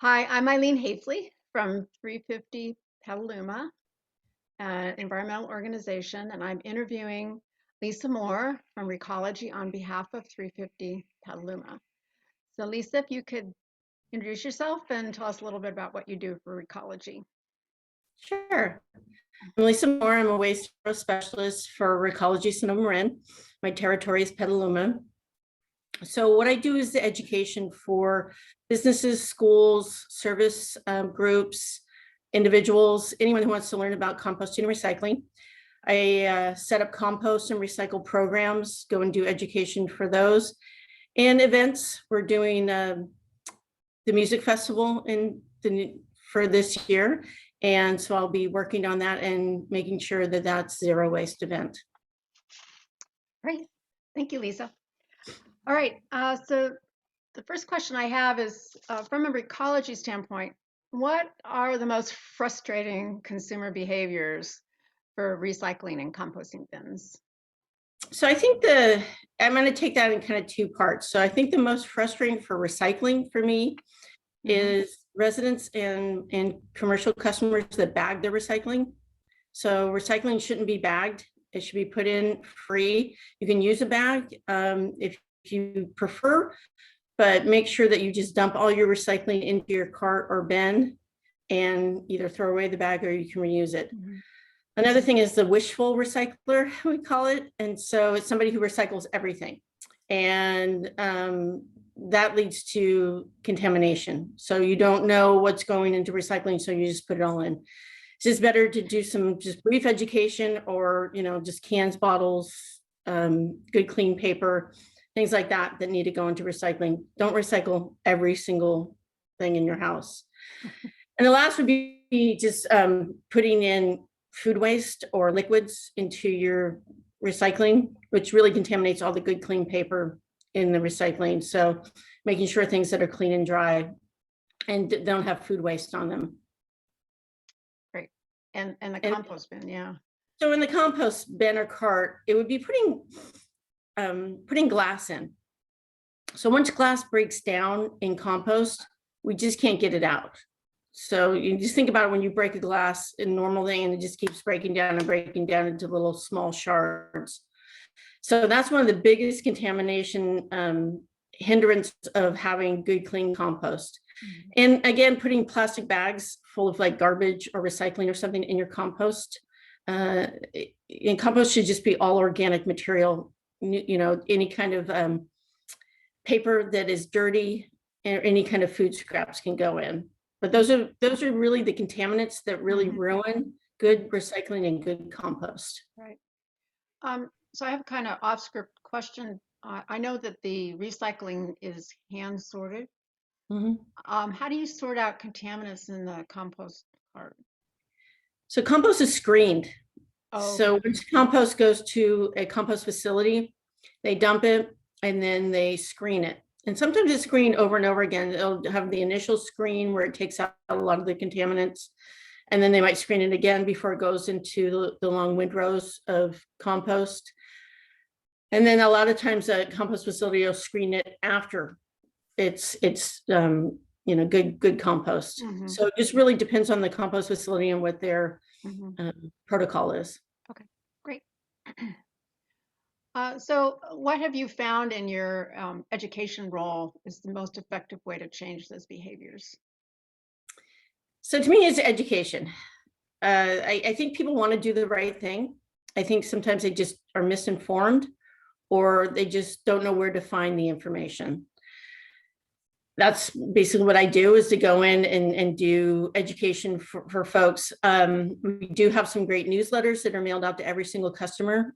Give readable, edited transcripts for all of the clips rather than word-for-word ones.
Hi, I'm Eileen Hafley from 350 Petaluma, environmental organization, and I'm interviewing Lisa Moore from Recology on behalf of 350 Petaluma. So Lisa, if you could introduce yourself and tell us a little bit about what you do for Recology. Sure. I'm Lisa Moore. I'm a waste hero specialist for Recology Sonoma Marin. My territory is Petaluma. So what I do is the education for businesses, schools, service groups, individuals, anyone who wants to learn about composting and recycling. I set up compost and recycle programs, go and do education for those. And events, we're doing the music festival for this year. And so I'll be working on that and making sure that that's zero waste event. Great. Thank you, Lisa. All right. So the first question I have is from a Recology standpoint, what are the most frustrating consumer behaviors for recycling and composting bins? So I think I'm going to take that in kind of two parts. So I think the most frustrating for recycling for me is residents and commercial customers that bag their recycling. So recycling shouldn't be bagged. It should be put in free. You can use a bag if you prefer, but make sure that you just dump all your recycling into your cart or bin and either throw away the bag or you can reuse it. Another thing is the wishful recycler, we call it. And so it's somebody who recycles everything. And that leads to contamination. So you don't know what's going into recycling, so you just put it all in. It's just better to do some just brief education or, just cans, bottles, good clean paper, things like that that need to go into recycling. Don't recycle every single thing in your house. And the last would be just putting in food waste or liquids into your recycling, which really contaminates all the good clean paper in the recycling. So making sure things that are clean and dry and don't have food waste on them. Great. And the compost bin, yeah. So in the compost bin or cart, it would be putting glass in. So once glass breaks down in compost, we just can't get it out. So you just think about it when you break a glass in normal thing and it just keeps breaking down into little small shards. So that's one of the biggest contamination hindrance of having good clean compost. And again, putting plastic bags full of like garbage or recycling or something in your compost. And compost should just be all organic material, any kind of paper that is dirty or any kind of food scraps can go in. But those are really the contaminants that really ruin good recycling and good compost. Right. So I have a kind of off script question. I know that the recycling is hand sorted. How do you sort out contaminants in the compost cart? So compost is screened. Oh, so once compost goes to a compost facility, they dump it and then they screen it. And sometimes it's screened over and over again. It'll have the initial screen where it takes out a lot of the contaminants. And then they might screen it again before it goes into the long windrows of compost. And then a lot of times a compost facility will screen it after it's good compost. So it just really depends on the compost facility and what their protocol is. Okay, great. So what have you found in your education role is the most effective way to change those behaviors? So to me, it's education. I think people want to do the right thing. I think sometimes they just are misinformed or they just don't know where to find the information. That's basically what I do, is to go in and do education for folks. We do have some great newsletters that are mailed out to every single customer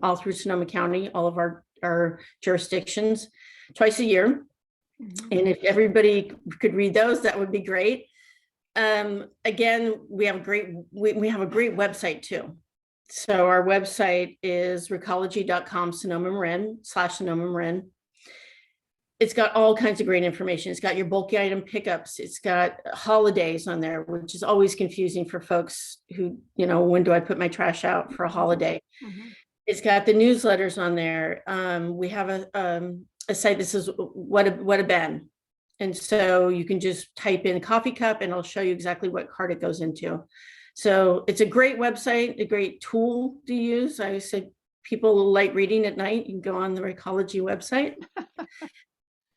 all through Sonoma County, all of our jurisdictions, twice a year. And if everybody could read those, that would be great. Again, we have a great website too. So our website is recology.com Sonoma Marin /Sonoma Marin. It's got all kinds of great information. It's got your bulky item pickups. It's got holidays on there, which is always confusing for folks who, when do I put my trash out for a holiday? It's got the newsletters on there. We have a site that says what a bin. And so you can just type in coffee cup and it'll show you exactly what cart it goes into. So it's a great website, a great tool to use. I said people like reading at night. You can go on the Recology website.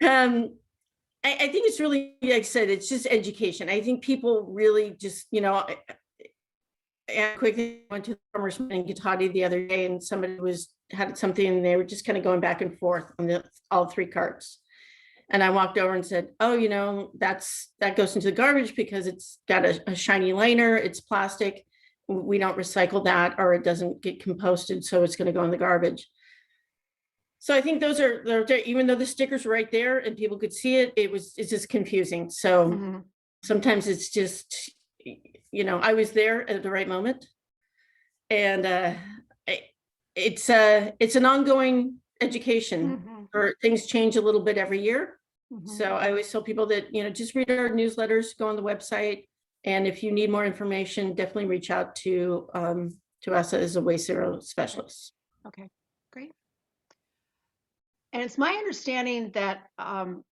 I think it's really, like I said, it's just education. I think people really just, I quickly went to the farmer's market in Gitati the other day, and somebody had something, and they were just kind of going back and forth on all three carts. And I walked over and said, "Oh, that goes into the garbage because it's got a shiny liner. It's plastic. We don't recycle that, or it doesn't get composted, so it's going to go in the garbage." So I think they're even though the sticker's right there and people could see it, it's just confusing. So Mhm. sometimes it's just, I was there at the right moment, and it's an ongoing education. Mhm. Or things change a little bit every year. Mhm. So I always tell people that, just read our newsletters, go on the website, and if you need more information, definitely reach out to us as a Waste Zero specialist. Okay, great. And it's my understanding that, and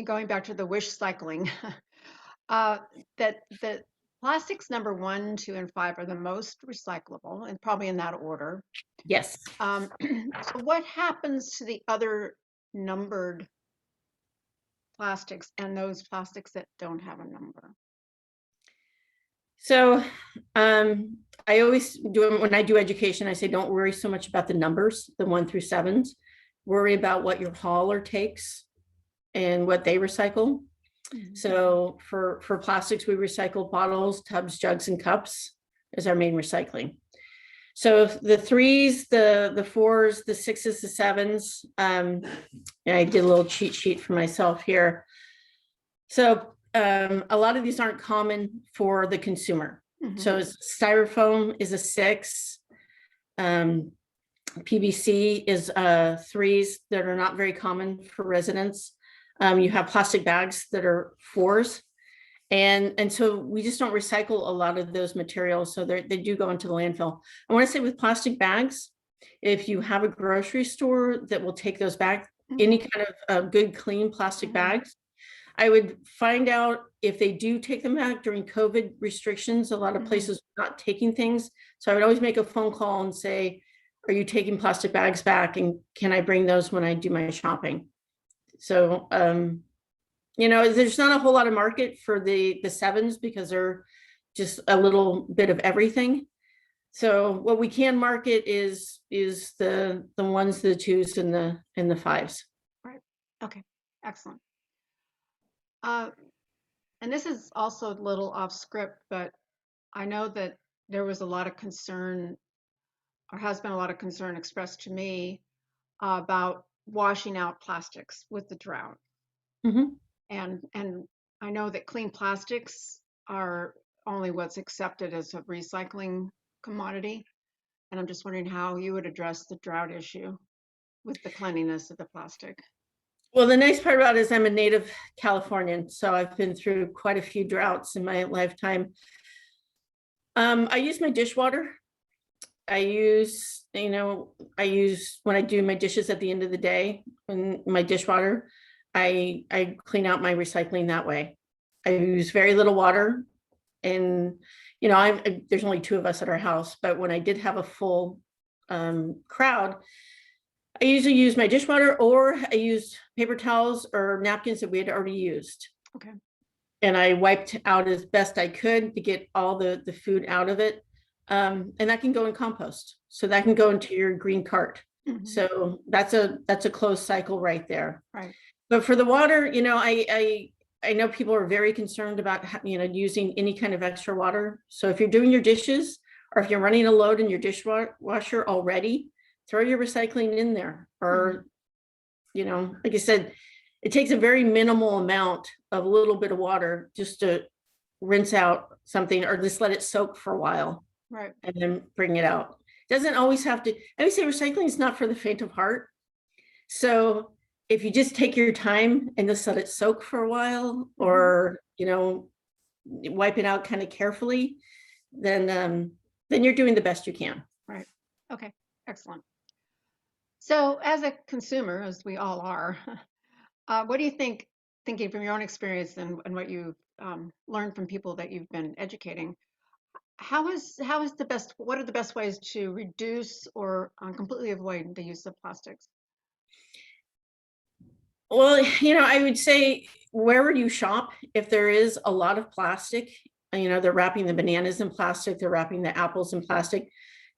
going back to the wish cycling, that the plastics number 1, 2, and 5 are the most recyclable, and probably in that order. Yes. So what happens to the other numbered plastics and those plastics that don't have a number? So I always do, when I do education, I say, don't worry so much about the numbers, the 1 through 7s. Worry about what your hauler takes and what they recycle. Mhm. So for plastics, we recycle bottles, tubs, jugs, and cups as our main recycling. So the 3s, the 4s, the 6s, the 7s, I did a little cheat sheet for myself here. So a lot of these aren't common for the consumer. Mhm. So styrofoam is a 6. PVC is 3s that are not very common for residents. You have plastic bags that are 4s. And so we just don't recycle a lot of those materials. So they do go into the landfill. I want to say with plastic bags, if you have a grocery store that will take those back, any kind of good, clean plastic Mhm. bags, I would find out if they do take them back during COVID restrictions. A lot of Mhm. places are not taking things. So I would always make a phone call and say, are you taking plastic bags back? And can I bring those when I do my shopping? So, there's not a whole lot of market for the 7s because they're just a little bit of everything. So what we can market is the 1s, the 2s, and the 5s. Right. Okay. Excellent. And this is also a little off script, but I know that there was a lot of concern, or has been a lot of concern expressed to me about washing out plastics with the drought. Mhm. And I know that clean plastics are only what's accepted as a recycling commodity. And I'm just wondering how you would address the drought issue with the cleanliness of the plastic. Well, the nice part about it is I'm a native Californian, so I've been through quite a few droughts in my lifetime. I use my dishwater. I use when I do my dishes at the end of the day, in my dishwater, I clean out my recycling that way. I use very little water, and there's only 2 of us at our house, but when I did have a full crowd, I usually use my dishwater, or I use paper towels or napkins that we had already used. Okay. And I wiped out as best I could to get all the food out of it. And that can go in compost. So that can go into your green cart. Mhm. So that's a closed cycle right there. Right. But for the water, I know people are very concerned about using any kind of extra water. So if you're doing your dishes, or if you're running a load in your dishwasher already, throw your recycling in there. Or, like I said, it takes a very minimal amount of a little bit of water just to rinse out something, or just let it soak for a while. Right. And then bring it out. Doesn't always have to. I would say recycling is not for the faint of heart. So if you just take your time and just let it soak for a while, or wipe it out kind of carefully, then you're doing the best you can. Right. Okay. Excellent. So as a consumer, as we all are, what do you think thinking from your own experience and what you've learned from people that you've been educating, how is the best, what are the best ways to reduce or completely avoid the use of plastics? Well, I would say wherever you shop, if there is a lot of plastic, they're wrapping the bananas in plastic, they're wrapping the apples in plastic,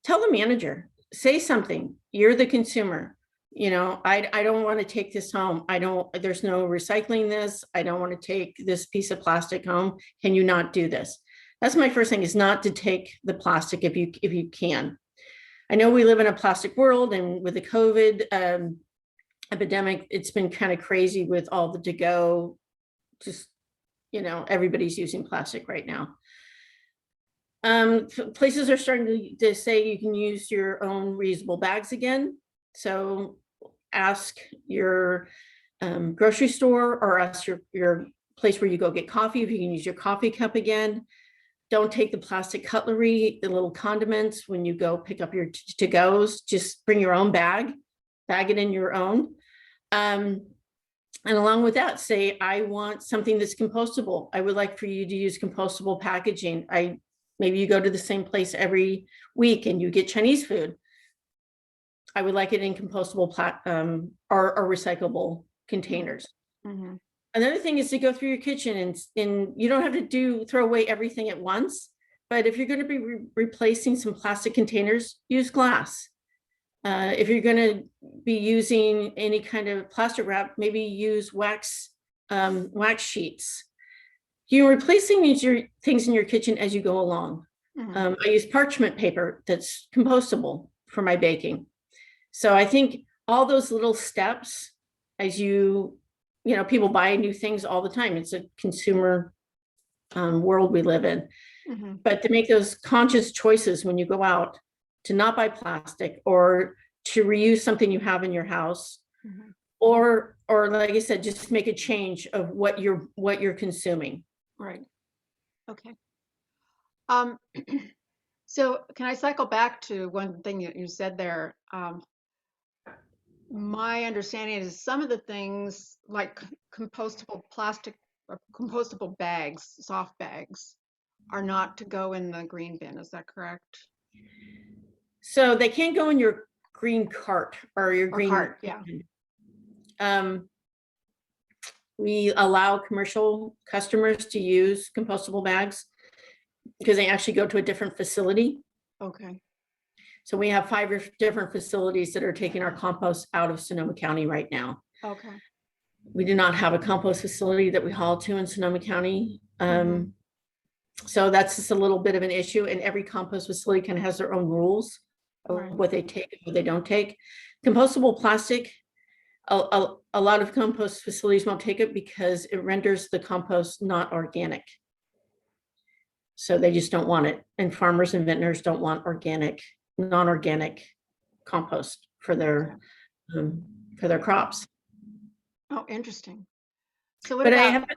tell the manager, say something. You're the consumer. I don't want to take this home. There's no recycling this. I don't want to take this piece of plastic home. Can you not do this? That's my first thing, is not to take the plastic if you can. I know we live in a plastic world, and with the COVID epidemic, it's been kind of crazy with all the to-go, just, everybody's using plastic right now. Places are starting to say you can use your own reusable bags again. So ask your grocery store, or ask your place where you go get coffee if you can use your coffee cup again. Don't take the plastic cutlery, the little condiments when you go pick up your to-goes. Just bring your own bag it in your own. And along with that, say, I want something that's compostable. I would like for you to use compostable packaging. Maybe you go to the same place every week and you get Chinese food. I would like it in compostable or recyclable containers. Mm-hmm. Another thing is to go through your kitchen, and you don't have to throw away everything at once. But if you're going to be replacing some plastic containers, use glass. If you're going to be using any kind of plastic wrap, maybe use wax sheets. You're replacing your things in your kitchen as you go along. Mm-hmm. I use parchment paper that's compostable for my baking. So I think all those little steps, as people buy new things all the time. It's a consumer world we live in. Mm-hmm. But to make those conscious choices when you go out, to not buy plastic, or to reuse something you have in your house, Mm-hmm. or like I said, just make a change of what you're consuming. Right. Okay. So can I cycle back to one thing that you said there? My understanding is some of the things like compostable plastic or compostable bags, soft bags, are not to go in the green bin. Is that correct? So they can't go in your green cart or your green cart, yeah. We allow commercial customers to use compostable bags because they actually go to a different facility. Okay. So we have 5 different facilities that are taking our compost out of Sonoma County right now. Okay. We do not have a compost facility that we haul to in Sonoma County. So that's just a little bit of an issue, and every compost facility kind of has their own rules of Right. what they take and what they don't take. Compostable plastic, a lot of compost facilities won't take it because it renders the compost not organic. So they just don't want it. And farmers and vintners don't want non-organic compost for their crops. Oh, interesting. So what But about?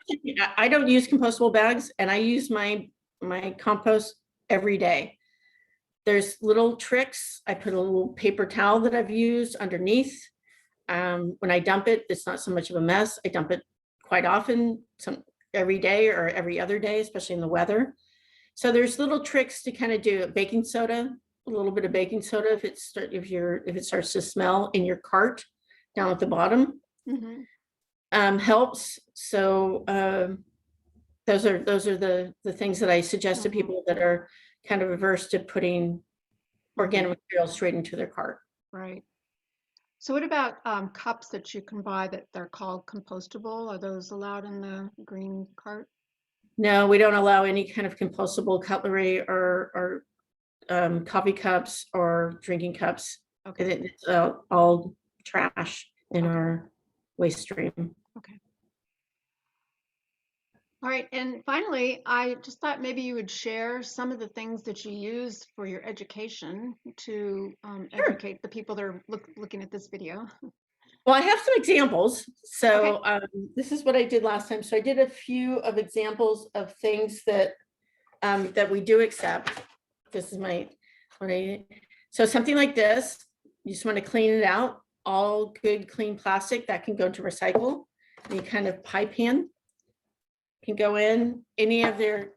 I don't use compostable bags, and I use my compost every day. There's little tricks. I put a little paper towel that I've used underneath. When I dump it, it's not so much of a mess. I dump it quite often, every day or every other day, especially in the weather. So there's little tricks to kind of do it. Baking soda, a little bit of baking soda if it starts to smell in your cart down at the bottom. Mm-hmm. Helps. So those are the things that I suggest to people that are kind of averse to putting organic materials straight into their cart. Right. So what about cups that you can buy that they're called compostable? Are those allowed in the green cart? No, we don't allow any kind of compostable cutlery or coffee cups or drinking cups. Okay. It's all trash in our waste stream. Okay. All right. And finally, I just thought maybe you would share some of the things that you use for your education to educate the people that are looking at this video. Well, I have some examples. So this is what I did last time. So I did a few of examples of things that that we do accept. This is so something like this, you just want to clean it out. All good, clean plastic that can go to recycle. any kind of pie pan can go in, any of their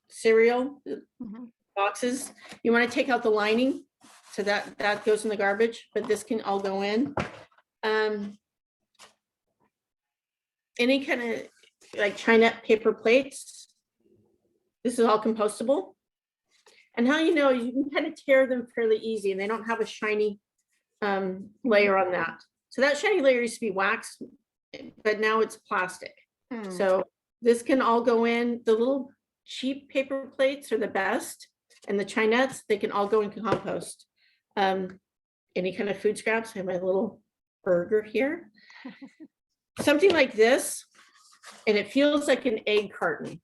cereal Mhm. boxes. You want to take out the lining, so that goes in the garbage, but this can all go in. Any kind of like China paper plates. This is all compostable. And how you know, you can kind of tear them fairly easy and they don't have a shiny layer on that. So that shiny layer used to be wax, but now it's plastic. Mm. So this can all go in. The little cheap paper plates are the best, and the Chinettes, they can all go into compost. Any kind of food scraps. I have my little burger here. Something like this, and it feels like an egg carton,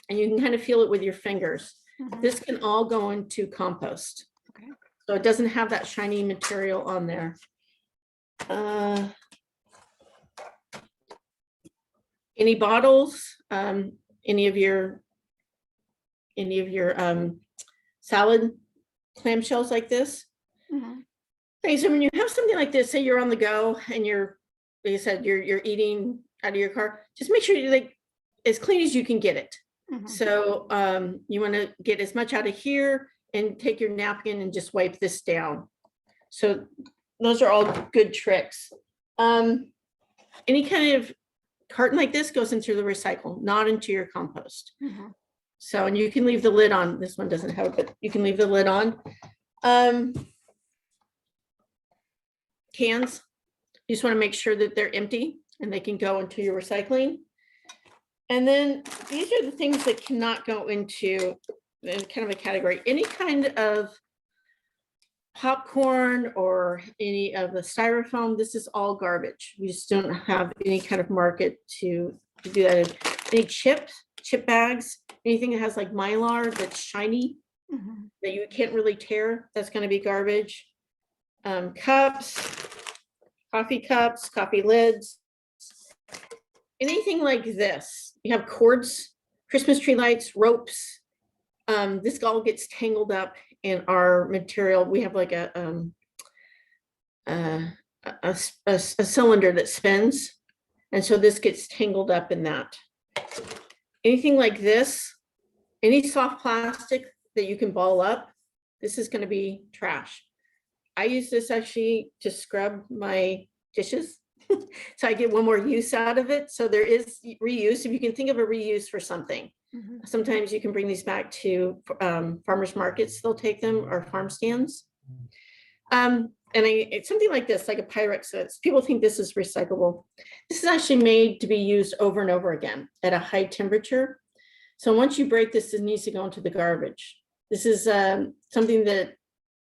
and you can kind of feel it with your fingers. Mhm. This can all go into compost. Okay. So it doesn't have that shiny material on there. Any bottles, any of your salad clamshells like this. Mhm. Okay, so when you have something like this, say you're on the go and you're, like I said, you're eating out of your car, just make sure you're like as clean as you can get it. Mhm. So you want to get as much out of here and take your napkin and just wipe this down. So those are all good tricks. Any kind of carton like this goes into the recycle, not into your compost. Mhm. So, and you can leave the lid on. This one doesn't have it, but you can leave the lid on. Cans, you just want to make sure that they're empty and they can go into your recycling. And then these are the things that cannot go into kind of a category. Any kind of popcorn or any of the styrofoam, this is all garbage. We just don't have any kind of market to do that. Any chip bags, anything that has like Mylar that's shiny, Mhm. that you can't really tear, that's going to be garbage. Cups, coffee lids, anything like this. You have cords, Christmas tree lights, ropes. This all gets tangled up in our material. We have like a cylinder that spins, and so this gets tangled up in that. Anything like this, any soft plastic that you can ball up, this is going to be trash. I use this actually to scrub my dishes. So I get one more use out of it. So there is reuse. If you can think of a reuse for something, Mhm. sometimes you can bring these back to farmers markets, they'll take them, or farm stands. And it's something like this, like a Pyrex. People think this is recyclable. This is actually made to be used over and over again at a high temperature. So once you break this, it needs to go into the garbage. This is something that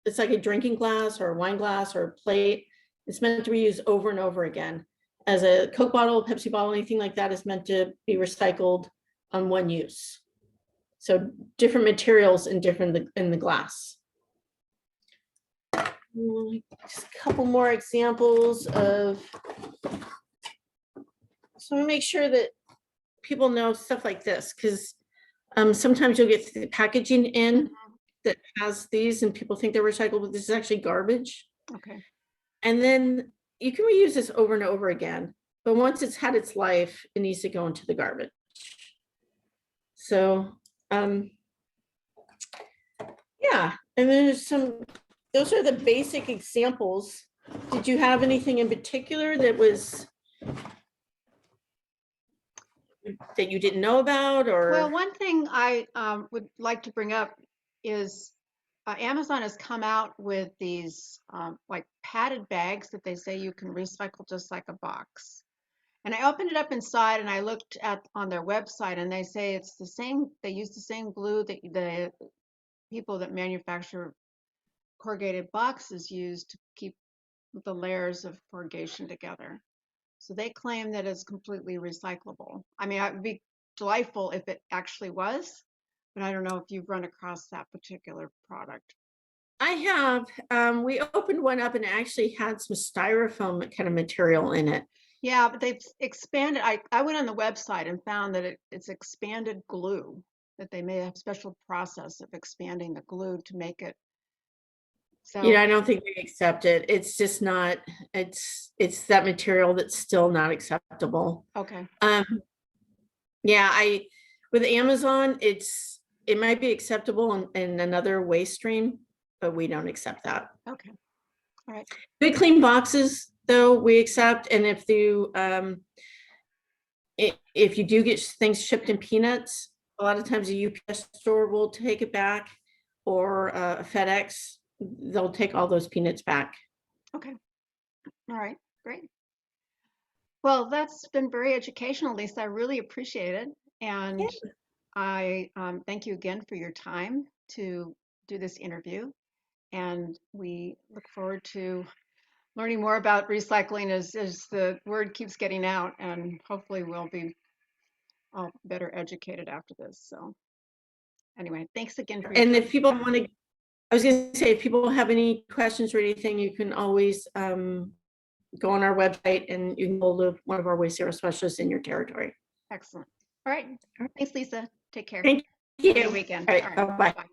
it's like a drinking glass or a wine glass or a plate. It's meant to be used over and over again. As a Coke bottle, Pepsi bottle, anything like that is meant to be recycled on one use. So different materials in the glass. Just a couple more examples of, so make sure that people know stuff like this, because sometimes you'll get the packaging in that has these and people think they're recycled, but this is actually garbage. Okay. And then you can reuse this over and over again, but once it's had its life, it needs to go into the garbage. So, yeah, and then there's those are the basic examples. Did you have anything in particular that you didn't know about, or? Well, one thing I would like to bring up is Amazon has come out with these like padded bags that they say you can recycle just like a box. And I opened it up inside and I looked on their website and they say it's the same, they use the same glue that the people that manufacture corrugated boxes use to keep the layers of corrugation together. So they claim that it's completely recyclable. I mean, it would be delightful if it actually was, but I don't know if you've run across that particular product. I have. We opened one up and it actually had some styrofoam kind of material in it. Yeah, but they've expanded. I went on the website and found that it's expanded glue, that they may have special process of expanding the glue to make it So, I don't think we accept it. It's just not, it's that material that's still not acceptable. okay, Yeah, with Amazon, it might be acceptable in another waste stream, but we don't accept that. okay, all right, Good clean boxes, though, we accept, and if you do get things shipped in peanuts, a lot of times a UPS store will take it back, or FedEx, they'll take all those peanuts back. okay, all right, great. Well, that's been very educational, Lisa. I really appreciate it. And Yeah. I thank you again for your time to do this interview. And we look forward to learning more about recycling as the word keeps getting out. And hopefully we'll be all better educated after this. So anyway, thanks again for your And time. if people want to, I was going to say, if people have any questions or anything, you can always go on our website and you can hold of one of our Waste Zero specialists in your territory. Excellent. All right. Thanks, Lisa. Take care. Thank Have a you. good weekend. All All right, right. bye-bye. Bye.